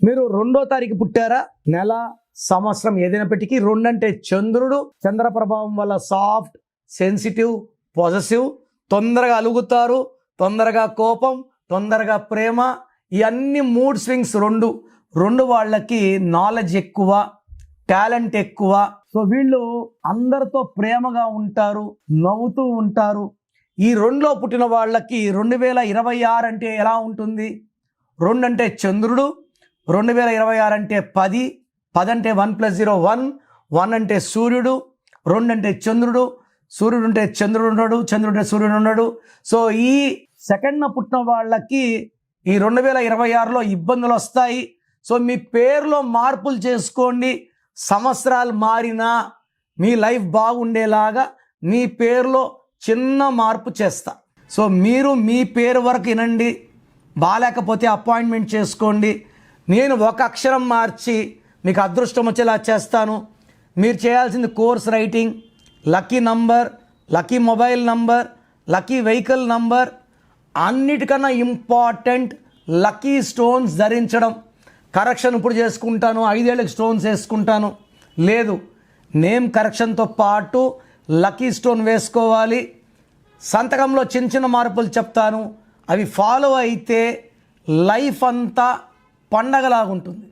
మీరు 2వ తారీఖు పుట్టారా? నెల, సంవత్సరం ఏదైనప్పటికీ 2 అంటే చంద్రుడు. చంద్ర ప్రభావం వల్ల సాఫ్ట్, సెన్సిటివ్, పాజిటివ్, తొందరగా అలుగుతారు, తొందరగా కోపం, తొందరగా ప్రేమ, ఈ అన్ని మూడ్ స్వింగ్స్ 2 వాళ్ళకి నాలెడ్జ్ ఎక్కువ, టాలెంట్ ఎక్కువ. సో వీళ్ళు అందరితో ప్రేమగా ఉంటారు, నవ్వుతూ ఉంటారు. ఈ 2లో పుట్టిన వాళ్ళకి 2026 అంటే ఎలా ఉంటుంది? 2 అంటే చంద్రుడు, 2026 అంటే 10, 10 అంటే 1 + 0 1, 1 అంటే సూర్యుడు, 2 అంటే చంద్రుడు, సూర్యుడు ఉంటే చంద్రుడు ఉన్నాడు, చంద్రుడు ఉంటే సూర్యుడు ఉన్నాడు. సో ఈ సెకండ్న పుట్టిన వాళ్ళకి ఈ 2026లో ఇబ్బందులు వస్తాయి. సో మీ పేరులో మార్పులు చేసుకోండి. సంవత్సరాలు మారినా మీ లైఫ్ బాగుండేలాగా మీ పేరులో చిన్న మార్పు చేస్తా. సో మీరు మీ పేరు వరకు వినండి, బాగాలేకపోతే అపాయింట్మెంట్ చేసుకోండి. నేను ఒక అక్షరం మార్చి మీకు అదృష్టం వచ్చేలా చేస్తాను. మీరు చేయాల్సింది course writing, lucky number, lucky mobile number, lucky vehicle number, అన్నిటికన్నా ఇంపార్టెంట్ లక్కీ స్టోన్స్ ధరించడం. కరెక్షన్ ఇప్పుడు చేసుకుంటాను, 5 ఏళ్ళకి స్టోన్స్ వేసుకుంటాను లేదు, నేమ్ కరెక్షన్తో పాటు లక్కీ స్టోన్ వేసుకోవాలి. సంతకంలో చిన్న చిన్న మార్పులు చెప్తాను, అవి ఫాలో అయితే లైఫ్ అంతా పండగలాగుంటుంది.